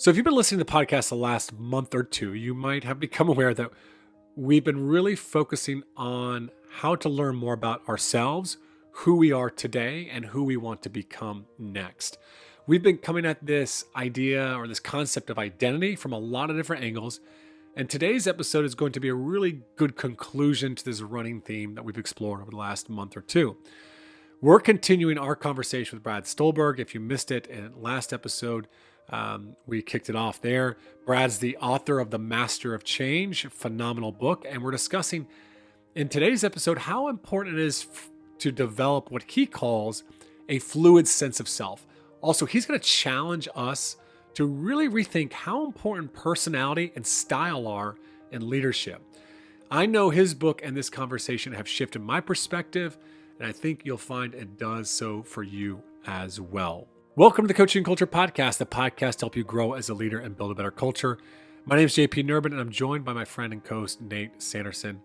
So, if you've been listening to the podcast the last month or two, you might have become aware that we've been really focusing on how to learn more about ourselves, who we are today, and who we want to become next. We've been coming at this idea or this concept of identity from a lot of different angles. And today's episode is going to be a really good conclusion to this running theme that we've explored over the last month or two. We're continuing our conversation with Brad Stulberg. If you missed it in last episode, we kicked it off there. Brad's the author of The Master of Change, a phenomenal book. And we're discussing in today's episode how important it is to develop what he calls a fluid sense of self. Also, he's going to challenge us to really rethink how important personality and style are in leadership. I know his book and this conversation have shifted my perspective, and I think you'll find it does so for you as well. Welcome to the Coaching Culture Podcast, the podcast to help you grow as a leader and build a better culture. My name is JP Nurbin, and I'm joined by my friend and co-host, Nate Sanderson.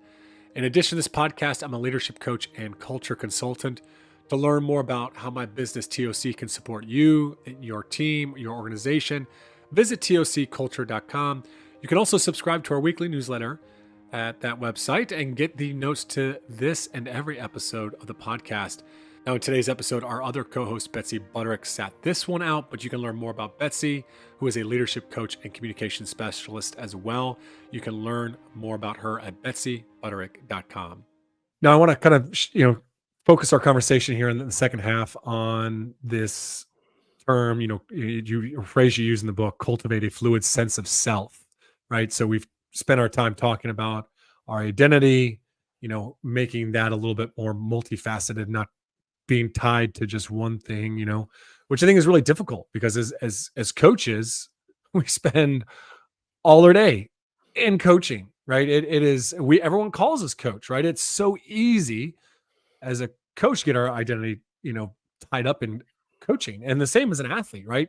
In addition to this podcast, I'm a leadership coach and culture consultant. To learn more about how my business TOC can support you, your team, your organization, visit tocculture.com. You can also subscribe to our weekly newsletter at that website and get the notes to this and every episode of the podcast. Now, in today's episode, our other co-host, Betsy Butterick, sat this one out, but you can learn more about Betsy, who is a leadership coach and communication specialist as well. You can learn more about her at betsybutterick.com. Now, I want to kind of, focus our conversation here in the second half on this term, a phrase you use in the book, cultivate a fluid sense of self, right? So we've spent our time talking about our identity, making that a little bit more multifaceted, not being tied to just one thing, which I think is really difficult because as coaches, we spend all our day in coaching, right? Everyone calls us coach, right? It's so easy as a coach to get our identity, tied up in coaching, and the same as an athlete, right?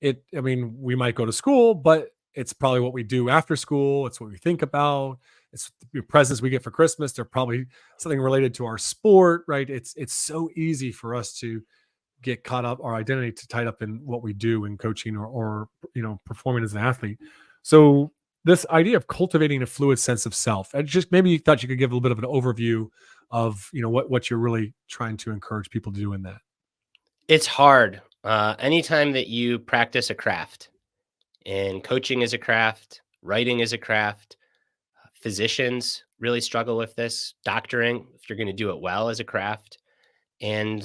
We might go to school, but it's probably what we do after school. It's what we think about. It's the presents we get for Christmas. They're probably something related to our sport, right? It's so easy for us to get caught up, our identity to tied up in what we do in coaching or performing as an athlete. So this idea of cultivating a fluid sense of self, and just maybe you thought you could give a little bit of an overview of what you're really trying to encourage people to do in that. It's hard. Anytime that you practice a craft, and coaching is a craft, writing is a craft, physicians really struggle with this. Doctoring, if you're going to do it well, is a craft. And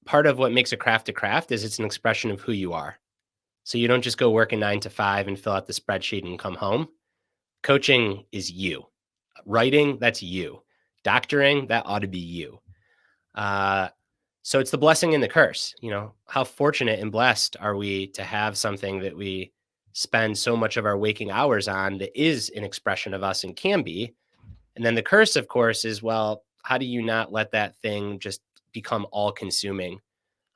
part of what makes a craft is it's an expression of who you are. So you don't just go work a 9 to 5 and fill out the spreadsheet and come home. Coaching is you. Writing, that's you. Doctoring, that ought to be you. So it's the blessing and the curse. How fortunate and blessed are we to have something that we spend so much of our waking hours on that is an expression of us and can be. And then the curse, of course, is, well, how do you not let that thing just become all consuming?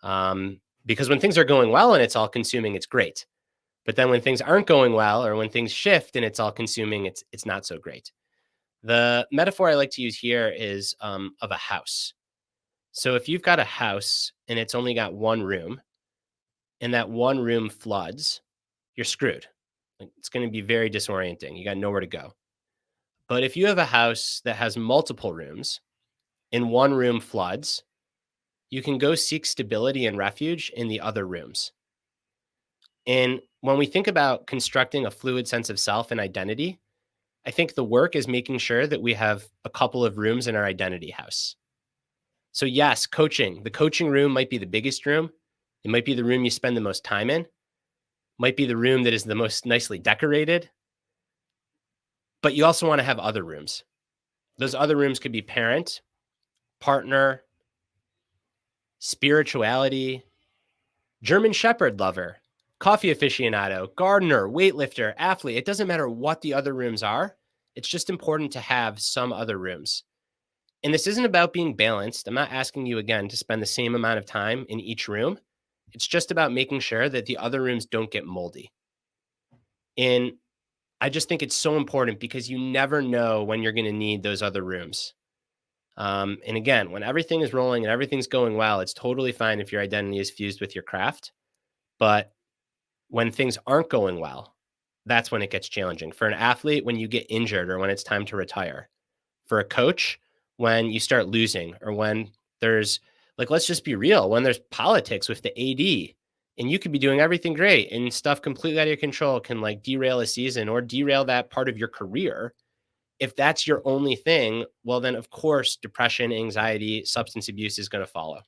Because when things are going well and it's all consuming, it's great. But then when things aren't going well, or when things shift and it's all consuming, it's not so great. The metaphor I like to use here is of a house. So if you've got a house and it's only got one room, and that one room floods, you're screwed. It's going to be very disorienting. You got nowhere to go. But if you have a house that has multiple rooms and one room floods, you can go seek stability and refuge in the other rooms. And when we think about constructing a fluid sense of self and identity, I think the work is making sure that we have a couple of rooms in our identity house. So yes, the coaching room might be the biggest room. It might be the room you spend the most time in, might be the room that is the most nicely decorated, but you also want to have other rooms. Those other rooms could be parent, partner, spirituality, German Shepherd lover, coffee aficionado, gardener, weightlifter, athlete. It doesn't matter what the other rooms are. It's just important to have some other rooms. And this isn't about being balanced. I'm not asking you, again, to spend the same amount of time in each room. It's just about making sure that the other rooms don't get moldy. And I just think it's so important because you never know when you're going to need those other rooms. And again, when everything is rolling and everything's going well, it's totally fine if your identity is fused with your craft. But When things aren't going well, that's when it gets challenging. For an athlete, when you get injured or when it's time to retire. For a coach, when you start losing or when there's like, let's just be real, when there's politics with the AD and you could be doing everything great and stuff completely out of your control can like derail a season or derail that part of your career. If that's your only thing, well, then of course, depression, anxiety, substance abuse is going to follow.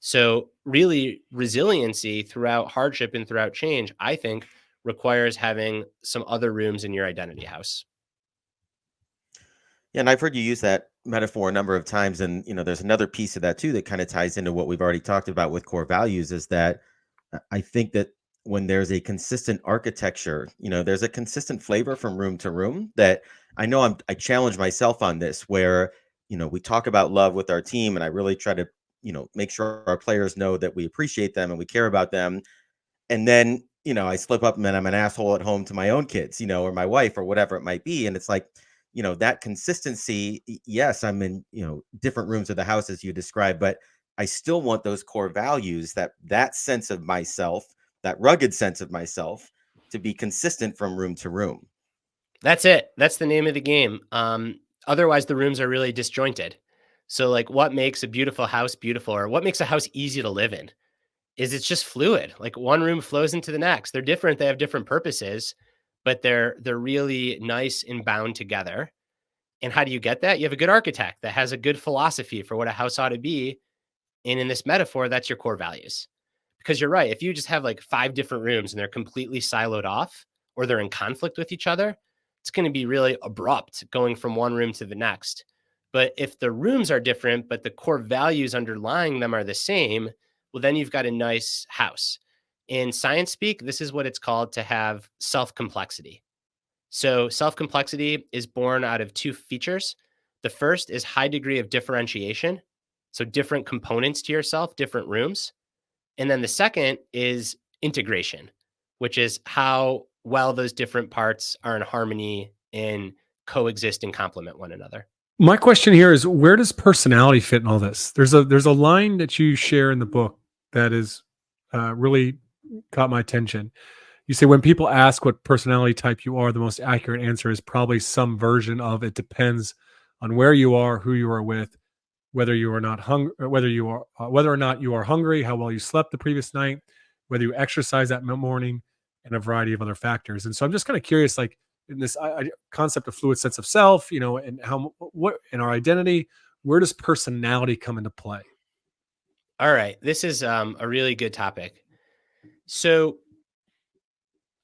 So, really, resiliency throughout hardship and throughout change, I think, requires having some other rooms in your identity house. Yeah, and I've heard you use that metaphor a number of times, and there's another piece of that too that kind of ties into what we've already talked about with core values. Is that I think that when there's a consistent architecture, there's a consistent flavor from room to room. That I know I challenge myself on this, where we talk about love with our team, and I really try to make sure our players know that we appreciate them and we care about them. And then I slip up and then I'm an asshole at home to my own kids, or my wife or whatever it might be. And it's like, that consistency. Yes, I'm in different rooms of the house as you described, but I still want those core values, that sense of myself, that rugged sense of myself, to be consistent from room to room. That's it. That's the name of the game. Otherwise, the rooms are really disjointed. So, like, what makes a beautiful house beautiful, or what makes a house easy to live in, is it's just fluid. Like one room flows into the next. They're different. They have different purposes, but they're really nice and bound together. And how do you get that? You have a good architect that has a good philosophy for what a house ought to be. And in this metaphor, that's your core values. Because you're right. If you just have like 5 different rooms and they're completely siloed off or they're in conflict with each other, it's going to be really abrupt going from one room to the next. But if the rooms are different, but the core values underlying them are the same, well, then you've got a nice house. In science speak, this is what it's called to have self complexity. So, self complexity is born out of 2 features. The first is high degree of differentiation. So, different components to yourself, different rooms. And then the second is integration, which is how well those different parts are in harmony and coexist and complement one another. My question here is, where does personality fit in all this? There's a line that you share in the book that is really caught my attention. You say, when people ask what personality type you are, the most accurate answer is probably some version of it depends on where you are, who you are with, whether you are not hungry, whether or not you are hungry, how well you slept the previous night, whether you exercise that morning, and a variety of other factors. And so I'm just kind of curious, like, in this concept of fluid sense of self, and what in our identity, where does personality come into play? All right. This is a really good topic. So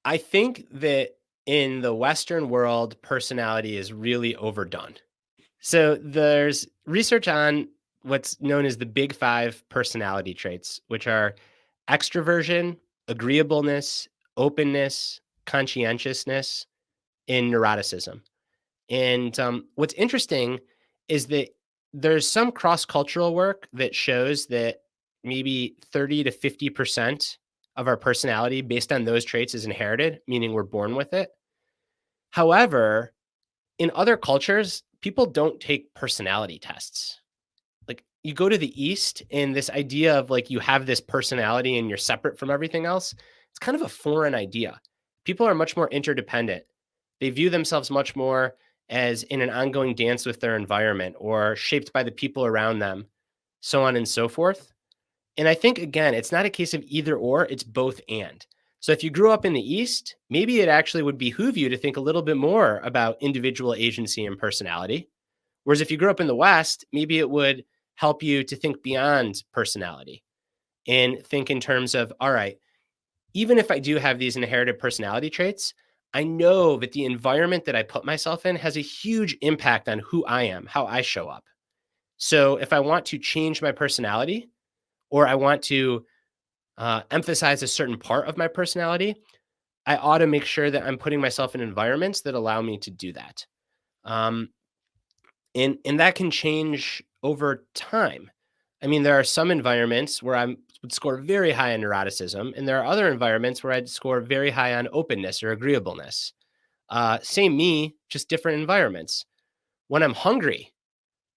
I think that in the Western world, personality is really overdone. So there's research on what's known as the big 5 personality traits, which are extroversion, agreeableness, openness, conscientiousness, and neuroticism. And what's interesting is that there's some cross cultural work that shows that maybe 30 to 50% of our personality based on those traits is inherited, meaning we're born with it. However, in other cultures, people don't take personality tests. Like you go to the East and this idea of like you have this personality and you're separate from everything else, it's kind of a foreign idea. People are much more interdependent. They view themselves much more as in an ongoing dance with their environment or shaped by the people around them, so on and so forth. And I think, again, it's not a case of either or, it's both and. So if you grew up in the East, maybe it actually would behoove you to think a little bit more about individual agency and personality. Whereas if you grew up in the West, maybe it would help you to think beyond personality and think in terms of, all right, even if I do have these inherited personality traits, I know that the environment that I put myself in has a huge impact on who I am, how I show up. So if I want to change my personality or I want to emphasize a certain part of my personality, I ought to make sure that I'm putting myself in environments that allow me to do that. Um, and that can change over time. I mean, there are some environments where I would score very high on neuroticism, and there are other environments where I'd score very high on openness or agreeableness. Same me, just different environments. When I'm hungry,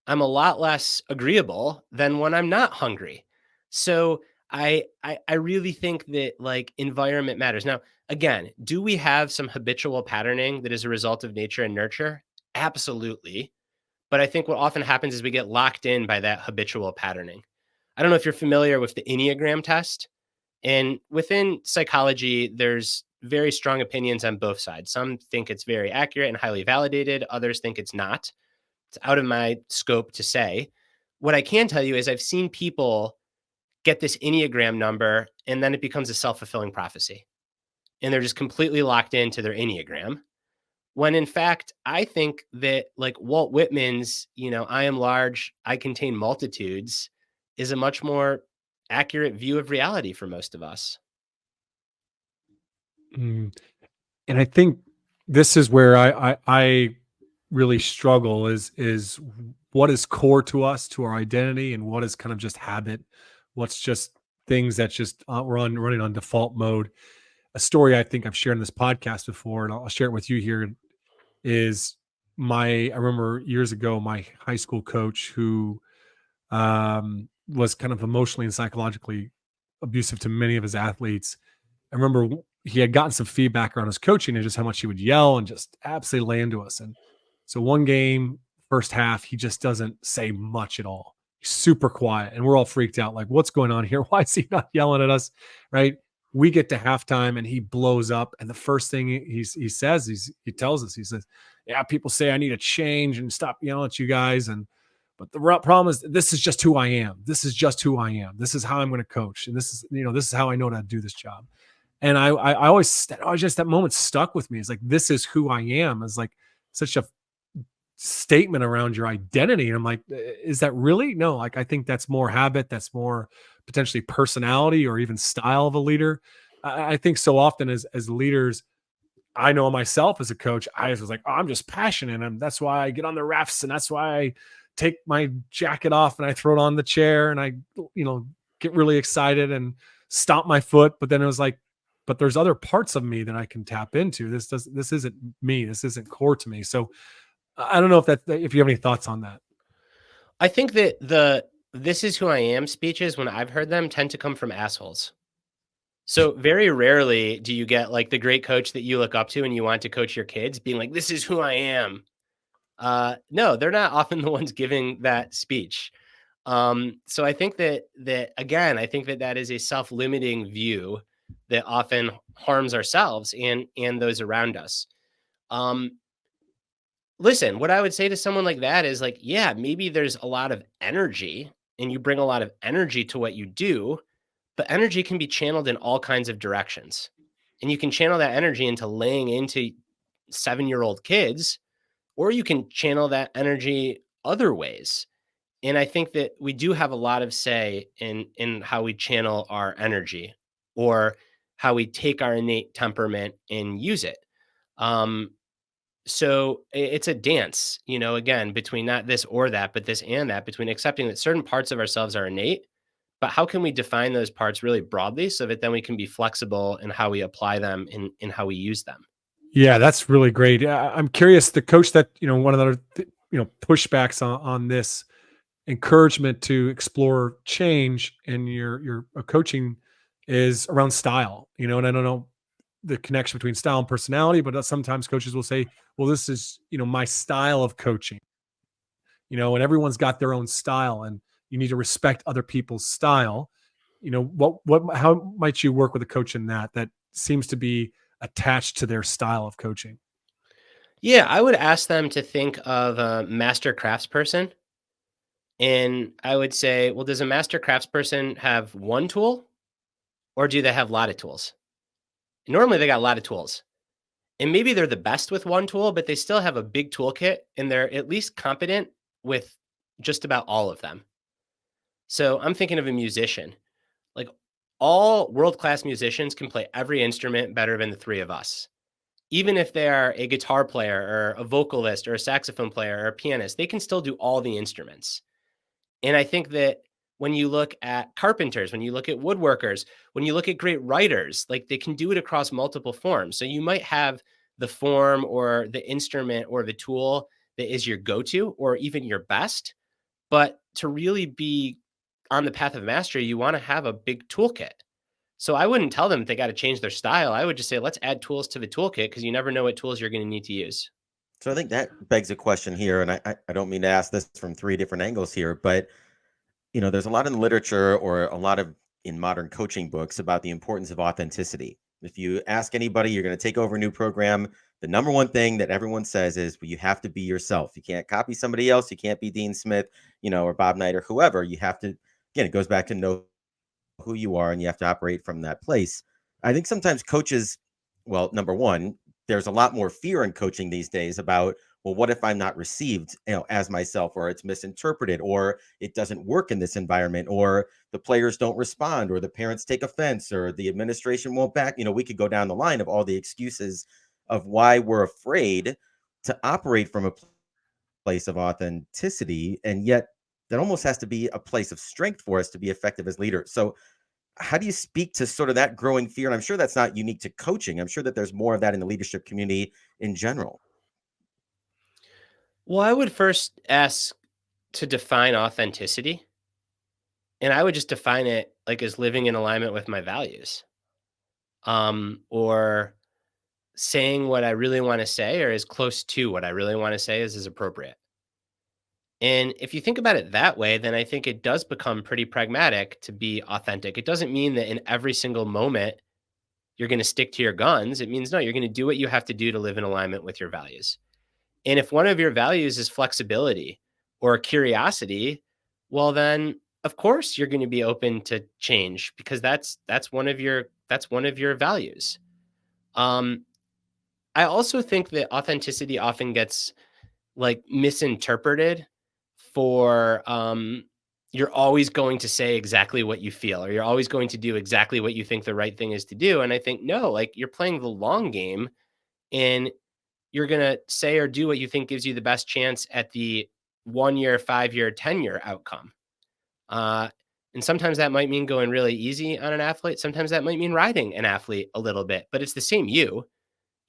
I'm a lot less agreeable than when I'm not hungry. So I really think that like environment matters. Now, again, do we have some habitual patterning that is a result of nature and nurture? Absolutely. But I think what often happens is we get locked in by that habitual patterning. I don't know if you're familiar with the Enneagram test. And within psychology, there's very strong opinions on both sides. Some think it's very accurate and highly validated, others think it's not. It's out of my scope to say. What I can tell you is I've seen people get this Enneagram number and then it becomes a self fulfilling prophecy. And they're just completely locked into their Enneagram. When in fact, I think that like Walt Whitman's, I am large, I contain multitudes is a much more accurate view of reality for most of us. Mm. And I think this is where I really struggle is what is core to us, to our identity, and what is kind of just habit, what's just things that just running on default mode. A story I think I've shared in this podcast before, and I'll share it with you here, is I remember years ago, my high school coach who was kind of emotionally and psychologically abusive to many of his athletes. I remember he had gotten some feedback around his coaching and just how much he would yell and just absolutely lay into us. And so one game, first half, he just doesn't say much at all. He's super quiet, and we're all freaked out. Like, what's going on here? Why is he not yelling at us? Right? We get to halftime, and he blows up. And the first thing he says, he tells us, he says, "Yeah, people say I need to change and stop yelling at you guys, and but the problem is this is just who I am. This is just who I am. This is how I'm going to coach, and this is how I know how to do this job." And I always just that moment stuck with me. It's like, this is who I am. It's like such a statement around your identity. And I'm like, is that really? No, like I think that's more habit, that's more potentially personality or even style of a leader. I think so often as leaders, I know myself as a coach, I was like, oh, I'm just passionate. And that's why I get on the refs, and that's why I take my jacket off and I throw it on the chair and I, get really excited and stomp my foot. But then it was like, but there's other parts of me that I can tap into. This isn't me. This isn't core to me. So I don't know if you have any thoughts on that. I think that the "this is who I am" speeches, when I've heard them, tend to come from assholes. So very rarely do you get like the great coach that you look up to and you want to coach your kids being like, "This is who I am." No, they're not often the ones giving that speech. So I think that again, I think that is a self-limiting view that often harms ourselves and those around us. Um, Listen, what I would say to someone like that is like, yeah, maybe there's a lot of energy and you bring a lot of energy to what you do, but energy can be channeled in all kinds of directions. And you can channel that energy into laying into 7-year-old kids, or you can channel that energy other ways. And I think that we do have a lot of say in how we channel our energy or how we take our innate temperament and use it. Um, so it's a dance, again, between not this or that, but this and that, between accepting that certain parts of ourselves are innate, but how can we define those parts really broadly so that then we can be flexible in how we apply them in how we use them? Yeah, that's really great. I'm curious, the coach that, one of the, pushbacks on this encouragement to explore change in your coaching is around style, and I don't know the connection between style and personality, but sometimes coaches will say, well, this is, my style of coaching, and everyone's got their own style, and you need to respect other people's style. How might you work with a coach in that seems to be attached to their style of coaching? Yeah, I would ask them to think of a master craftsperson. And I would say, well, does a master craftsperson have one tool or do they have a lot of tools? Normally, they got a lot of tools. And maybe they're the best with one tool, but they still have a big toolkit and they're at least competent with just about all of them. So I'm thinking of a musician. Like all world class musicians can play every instrument better than the three of us. Even if they are a guitar player or a vocalist or a saxophone player or a pianist, they can still do all the instruments. And I think that when you look at carpenters, when you look at woodworkers, when you look at great writers, like they can do it across multiple forms. So you might have the form or the instrument or the tool that is your go to or even your best. But to really be on the path of mastery, you want to have a big toolkit. So I wouldn't tell them they got to change their style. I would just say, let's add tools to the toolkit because you never know what tools you're going to need to use. So I think that begs a question here, and I don't mean to ask this from three different angles here, but there's a lot in literature or a lot of in modern coaching books about the importance of authenticity. If you ask anybody, you're going to take over a new program, the number one thing that everyone says is, well, you have to be yourself. You can't copy somebody else. You can't be Dean Smith, or Bob Knight or whoever. You have to, again, it goes back to know who you are and you have to operate from that place. I think sometimes coaches, well, number one, there's a lot more fear in coaching these days about, well, what if I'm not received, as myself, or it's misinterpreted, or it doesn't work in this environment, or the players don't respond, or the parents take offense, or the administration won't back. We could go down the line of all the excuses of why we're afraid to operate from a place of authenticity. And yet that almost has to be a place of strength for us to be effective as leaders. So how do you speak to sort of that growing fear? And I'm sure that's not unique to coaching. I'm sure that there's more of that in the leadership community in general. Well, I would first ask to define authenticity. And I would just define it like as living in alignment with my values. Or saying what I really want to say or as close to what I really want to say as is appropriate. And if you think about it that way, then I think it does become pretty pragmatic to be authentic. It doesn't mean that in every single moment you're going to stick to your guns. It means no, you're going to do what you have to do to live in alignment with your values. And if one of your values is flexibility or curiosity, well then of course you're going to be open to change because that's one of your values. I also think that authenticity often gets like misinterpreted for you're always going to say exactly what you feel or you're always going to do exactly what you think the right thing is to do. And I think no, like you're playing the long game and you're going to say or do what you think gives you the best chance at the 1 year, 5 year, 10-year outcome. Uh, and sometimes that might mean going really easy on an athlete. Sometimes that might mean riding an athlete a little bit, but it's the same you.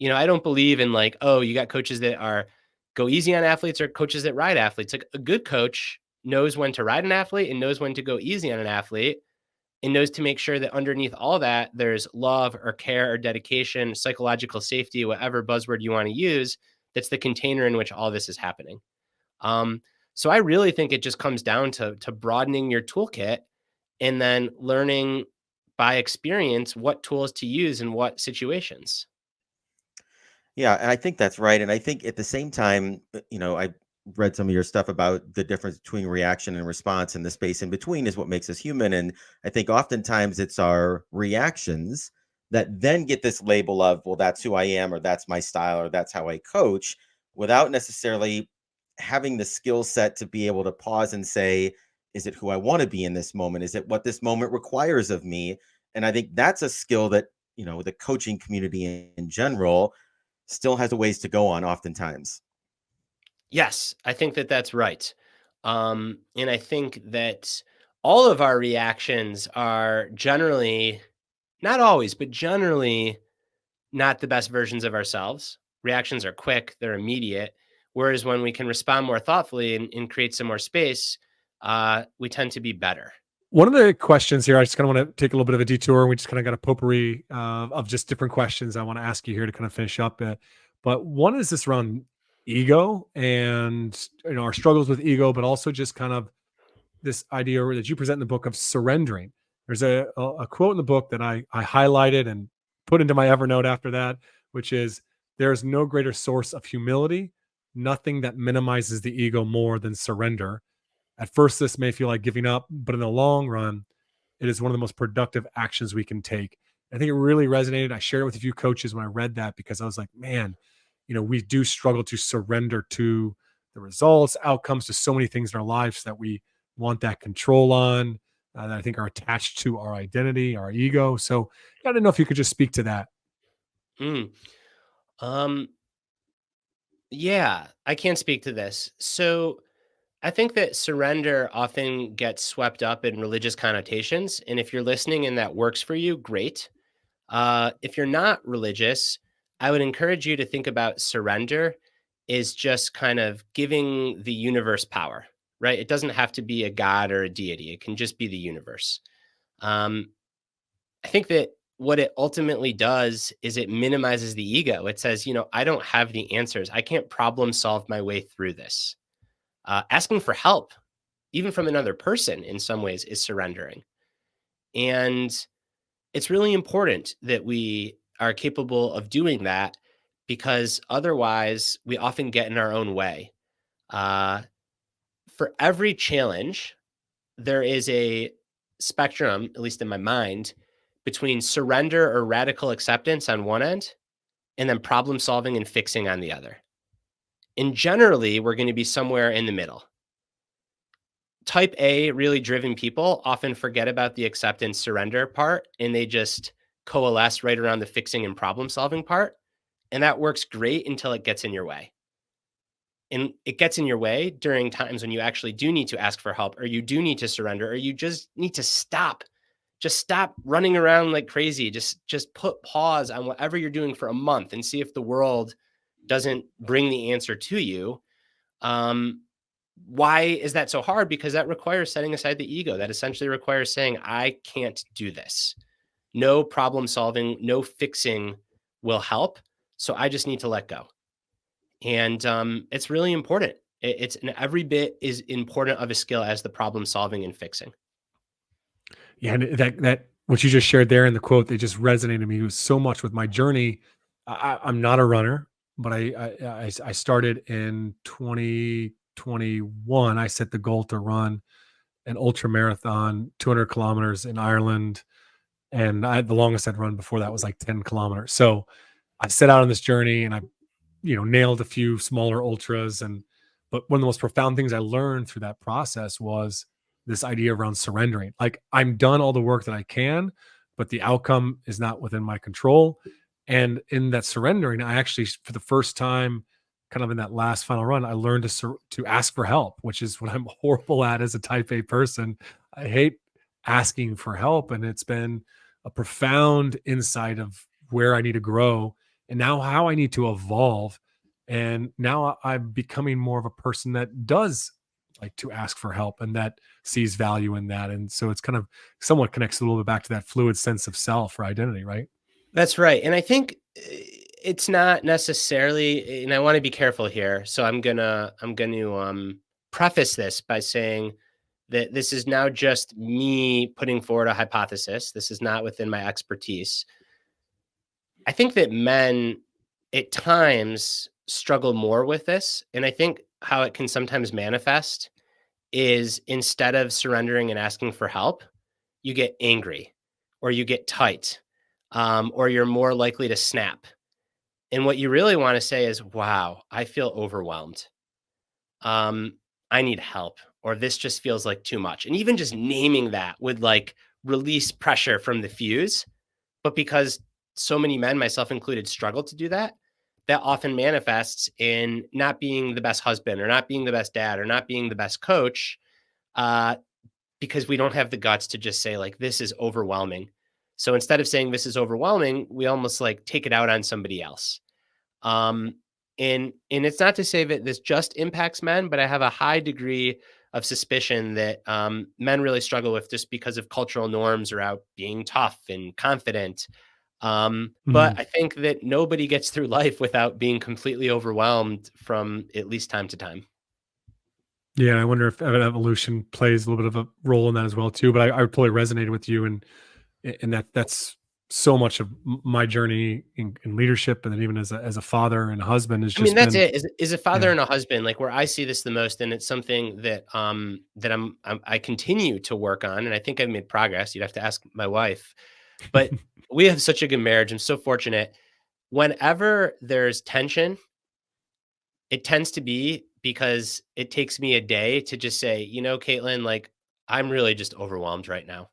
I don't believe in like, oh, you got coaches that are go easy on athletes or coaches that ride athletes. Like a good coach knows when to ride an athlete and knows when to go easy on an athlete and knows to make sure that underneath all that, there's love or care or dedication, psychological safety, whatever buzzword you want to use. That's the container in which all this is happening. So I really think it just comes down to broadening your toolkit and then learning by experience what tools to use in what situations. Yeah, and I think that's right. And I think at the same time, I read some of your stuff about the difference between reaction and response, and the space in between is what makes us human. And I think oftentimes it's our reactions that then get this label of, well, that's who I am, or that's my style, or that's how I coach, without necessarily having the skill set to be able to pause and say, is it who I want to be in this moment? Is it what this moment requires of me? And I think that's a skill that, the coaching community in general still has a ways to go on oftentimes. Yes, I think that that's right. And I think that all of our reactions are generally, not always, but generally not the best versions of ourselves. Reactions are quick, they're immediate. Whereas when we can respond more thoughtfully and create some more space, we tend to be better. One of the questions here, I just kind of want to take a little bit of a detour. We just kind of got a potpourri of just different questions I want to ask you here to kind of finish up. But one is this around ego and our struggles with ego, but also just kind of this idea that you present in the book of surrendering. There's a quote in the book that I highlighted and put into my Evernote after that, which is, there is no greater source of humility, nothing that minimizes the ego more than surrender. At first, this may feel like giving up, but in the long run, it is one of the most productive actions we can take. I think it really resonated. I shared it with a few coaches when I read that because I was like, man, we do struggle to surrender to the results, outcomes, to so many things in our lives that we want that control on, that I think are attached to our identity, our ego. So I don't know if you could just speak to that. Mm. Um, yeah, I can speak to this. So I think that surrender often gets swept up in religious connotations. And if you're listening and that works for you, great. If you're not religious, I would encourage you to think about surrender is just kind of giving the universe power, right? It doesn't have to be a god or a deity. It can just be the universe. Um, I think that what it ultimately does is it minimizes the ego. It says, I don't have the answers. I can't problem solve my way through this. Asking for help, even from another person, in some ways, is surrendering. And it's really important that we are capable of doing that because otherwise we often get in our own way. Uh, for every challenge, there is a spectrum, at least in my mind, between surrender or radical acceptance on one end and then problem solving and fixing on the other. And generally, we're going to be somewhere in the middle. Type A, really driven people often forget about the acceptance surrender part and they just coalesce right around the fixing and problem solving part. And that works great until it gets in your way. And it gets in your way during times when you actually do need to ask for help or you do need to surrender or you just need to stop. Just stop running around like crazy. Just put pause on whatever you're doing for a month and see if the world doesn't bring the answer to you. Why is that so hard? Because that requires setting aside the ego. That essentially requires saying, I can't do this. No problem solving, no fixing will help. So I just need to let go. And it's really important. It's every bit is important of a skill as the problem solving and fixing. Yeah, and that what you just shared there in the quote that just resonated to me so much with my journey. I'm not a runner, but I started in 2021. I set the goal to run an ultra marathon, 200 kilometers in Ireland, and the longest I'd run before that was like 10 kilometers. So I set out on this journey, and I nailed a few smaller ultras. But one of the most profound things I learned through that process was this idea around surrendering. Like, I'm done all the work that I can, but the outcome is not within my control. And in that surrendering, I actually, for the first time, kind of in that last final run, I learned to ask for help, which is what I'm horrible at as a type A person. I hate asking for help, and it's been a profound insight of where I need to grow and now how I need to evolve. And now I'm becoming more of a person that does like to ask for help and that sees value in that. And so it's kind of somewhat connects a little bit back to that fluid sense of self or identity, right? That's right. And I think it's not necessarily, and I want to be careful here. So I'm gonna preface this by saying that this is now just me putting forward a hypothesis. This is not within my expertise. I think that men at times struggle more with this. And I think how it can sometimes manifest is instead of surrendering and asking for help, you get angry or you get tight, or you're more likely to snap. And what you really want to say is, wow, I feel overwhelmed. Um, I need help, or this just feels like too much. And even just naming that would like release pressure from the fuse. But because so many men, myself included, struggle to do that, that often manifests in not being the best husband or not being the best dad or not being the best coach, uh, because we don't have the guts to just say like, this is overwhelming. So instead of saying this is overwhelming, we almost like take it out on somebody else. Um, and it's not to say that this just impacts men, but I have a high degree of suspicion that men really struggle with just because of cultural norms around being tough and confident. But Mhm. I think that nobody gets through life without being completely overwhelmed from at least time to time. Yeah, I wonder if evolution plays a little bit of a role in that as well too. But I totally resonated with you, and that's so much of my journey in leadership, and then even as a father and a husband has I mean, just that's been it. Is a father yeah. and a husband, like where I see this the most, and it's something that I continue to work on, and I think I've made progress. You'd have to ask my wife, but we have such a good marriage. I'm so fortunate. Whenever there's tension, it tends to be because it takes me a day to just say, Caitlin, like I'm really just overwhelmed right now.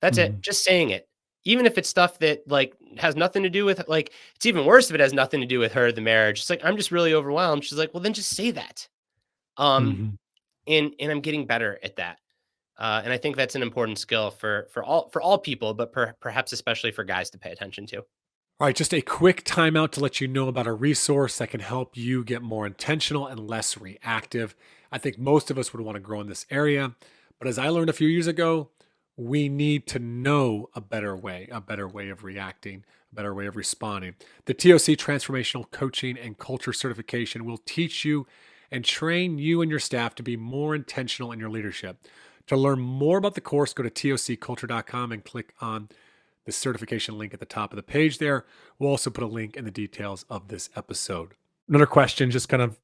That's it. Mhm. Just saying it. Even if it's stuff that like has nothing to do with like it's even worse if it has nothing to do with her, the marriage. It's like, I'm just really overwhelmed. She's like, well, then just say that. Um, Mhm. and I'm getting better at that. And I think that's an important skill for all people, but perhaps especially for guys to pay attention to. All right, just a quick timeout to let you know about a resource that can help you get more intentional and less reactive. I think most of us would want to grow in this area. But as I learned a few years ago, we need to know a better way of reacting, a better way of responding. The TOC Transformational Coaching and Culture Certification will teach you and train you and your staff to be more intentional in your leadership. To learn more about the course, go to tocculture.com and click on the certification link at the top of the page there. We'll also put a link in the details of this episode. Another question, just kind of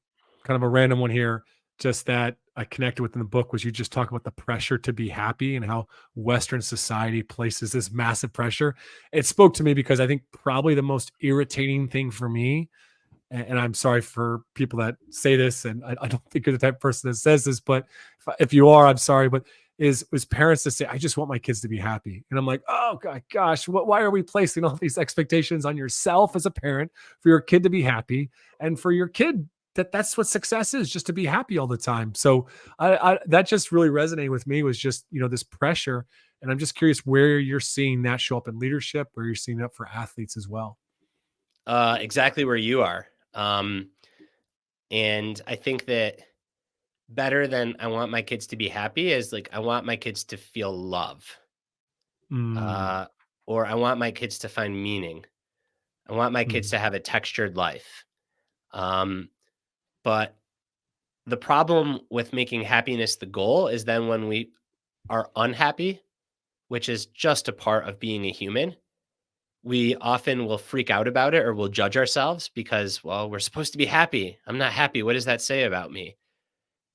a random one here, just that I connected with in the book, was you just talk about the pressure to be happy and how Western society places this massive pressure. It spoke to me because I think probably the most irritating thing for me, and I'm sorry for people that say this, and I don't think you're the type of person that says this, but if you are, I'm sorry, but is parents to say, I just want my kids to be happy. And I'm like, oh God, gosh, why are we placing all these expectations on yourself as a parent for your kid to be happy, and for your kid that's what success is, just to be happy all the time. So I that just really resonated with me, was just, this pressure. And I'm just curious where you're seeing that show up in leadership, where you're seeing it for athletes as well. Exactly where you are. And I think that better than I want my kids to be happy is like, I want my kids to feel love, Mm, uh, or I want my kids to find meaning. I want my kids mm, to have a textured life. Um, but the problem with making happiness the goal is then when we are unhappy, which is just a part of being a human, we often will freak out about it or we'll judge ourselves because, well, we're supposed to be happy. I'm not happy. What does that say about me?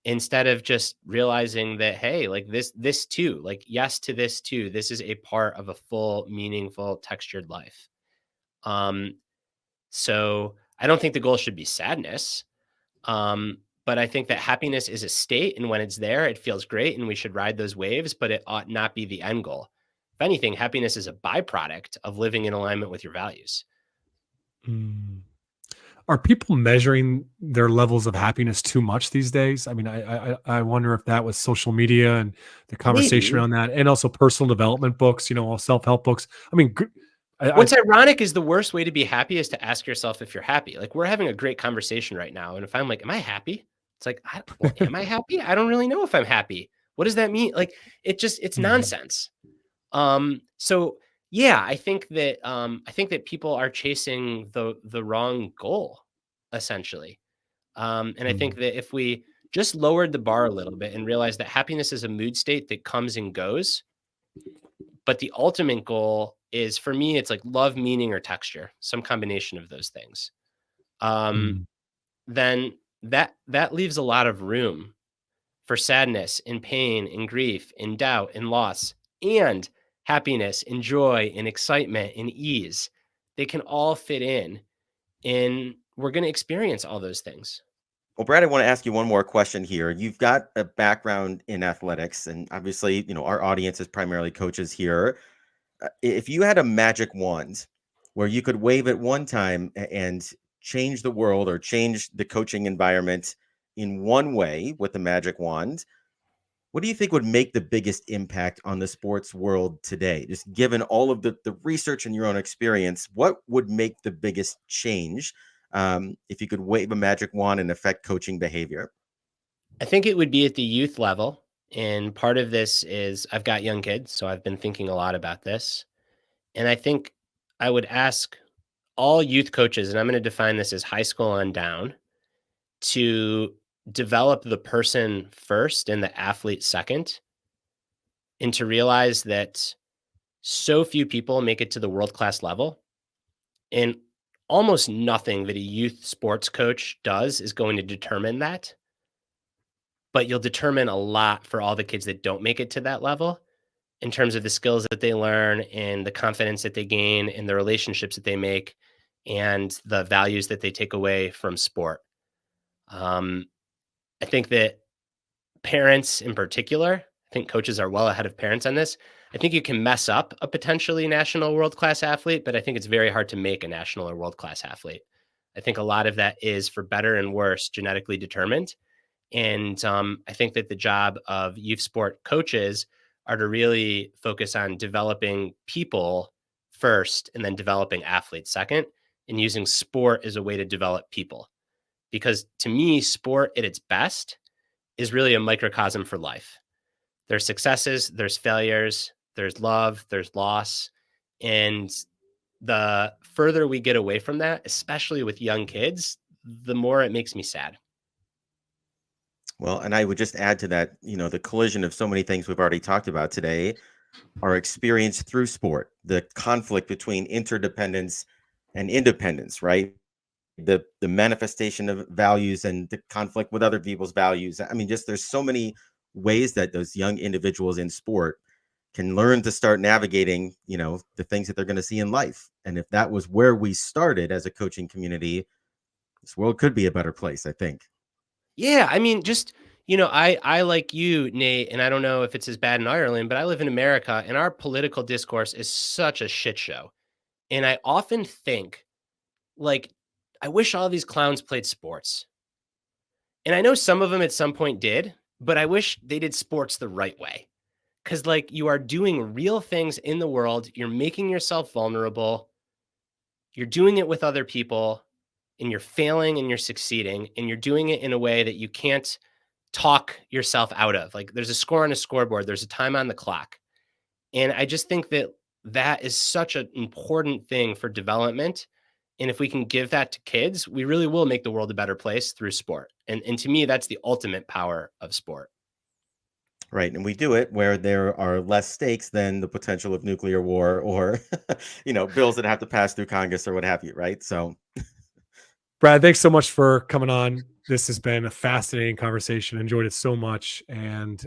Instead of just realizing that, hey, like this too, like yes to this too. This is a part of a full, meaningful, textured life. Um, so I don't think the goal should be sadness. But I think that happiness is a state, and when it's there, it feels great, and we should ride those waves, but it ought not be the end goal. If anything, happiness is a byproduct of living in alignment with your values. mm. Are people measuring their levels of happiness too much these days? I mean, I wonder if that was social media and the conversation Maybe. around that, and also personal development books, all self help books. I mean, I What's ironic is the worst way to be happy is to ask yourself if you're happy. Like, we're having a great conversation right now, and if I'm like, "Am I happy?" It's like, "Well, am I happy? I don't really know if I'm happy. What does that mean?" Like, it's Mhm, nonsense. So yeah, I think that people are chasing the wrong goal, essentially. And I think mm, that if we just lowered the bar a little bit and realized that happiness is a mood state that comes and goes, but the ultimate goal is, for me, it's like love, meaning, or texture, some combination of those things. Um, mm. then that leaves a lot of room for sadness and pain and grief and doubt and loss and happiness and joy and excitement and ease. They can all fit in, and we're going to experience all those things. Well, Brad, I want to ask you one more question here. You've got a background in athletics, and obviously, our audience is primarily coaches here. If you had a magic wand where you could wave it one time and change the world or change the coaching environment in one way with the magic wand, what do you think would make the biggest impact on the sports world today? Just given all of the research and your own experience, what would make the biggest change if you could wave a magic wand and affect coaching behavior? I think it would be at the youth level. And part of this is I've got young kids, so I've been thinking a lot about this. And I think I would ask all youth coaches, and I'm going to define this as high school on down, to develop the person first and the athlete second, and to realize that so few people make it to the world class level. And almost nothing that a youth sports coach does is going to determine that. But you'll determine a lot for all the kids that don't make it to that level in terms of the skills that they learn and the confidence that they gain and the relationships that they make and the values that they take away from sport. Um, I think that parents in particular, I think coaches are well ahead of parents on this. I think you can mess up a potentially national world class athlete, but I think it's very hard to make a national or world class athlete. I think a lot of that is, for better and worse, genetically determined. And I think that the job of youth sport coaches are to really focus on developing people first and then developing athletes second, and using sport as a way to develop people. Because to me, sport at its best is really a microcosm for life. There's successes, there's failures, there's love, there's loss. And the further we get away from that, especially with young kids, the more it makes me sad. Well, and I would just add to that, the collision of so many things we've already talked about today are experienced through sport, the conflict between interdependence and independence, right? The manifestation of values and the conflict with other people's values. I mean, just there's so many ways that those young individuals in sport can learn to start navigating, the things that they're going to see in life. And if that was where we started as a coaching community, this world could be a better place, I think. Yeah, I mean, just, I like you, Nate, and I don't know if it's as bad in Ireland, but I live in America and our political discourse is such a shit show. And I often think, like, I wish all these clowns played sports. And I know some of them at some point did, but I wish they did sports the right way. Cause like you are doing real things in the world, you're making yourself vulnerable, you're doing it with other people, and you're failing and you're succeeding, and you're doing it in a way that you can't talk yourself out of. Like there's a score on a scoreboard, there's a time on the clock. And I just think that that is such an important thing for development. And if we can give that to kids, we really will make the world a better place through sport. And to me, that's the ultimate power of sport. Right. And we do it where there are less stakes than the potential of nuclear war or, bills that have to pass through Congress or what have you. Right. So, Brad, thanks so much for coming on. This has been a fascinating conversation. Enjoyed it so much. And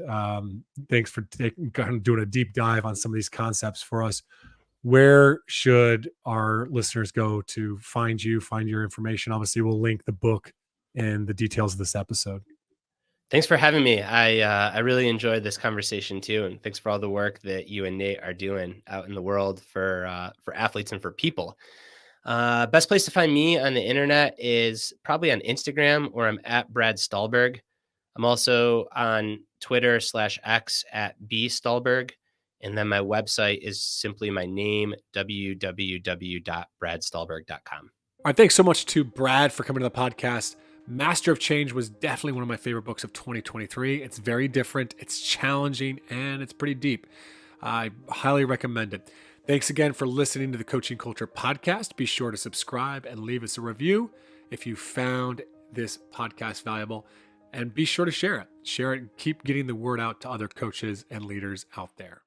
thanks for kind of doing a deep dive on some of these concepts for us. Where should our listeners go to find you, find your information? Obviously, we'll link the book and the details of this episode. Thanks for having me. I really enjoyed this conversation too, and thanks for all the work that you and Nate are doing out in the world for athletes and for people. Best place to find me on the internet is probably on Instagram, where I'm at Brad Stulberg. I'm also on Twitter/X at B Stulberg. And then my website is simply my name, www.bradstulberg.com. All right. Thanks so much to Brad for coming to the podcast. Master of Change was definitely one of my favorite books of 2023. It's very different, it's challenging, and it's pretty deep. I highly recommend it. Thanks again for listening to the Coaching Culture Podcast. Be sure to subscribe and leave us a review if you found this podcast valuable. And be sure to share it. Share it and keep getting the word out to other coaches and leaders out there.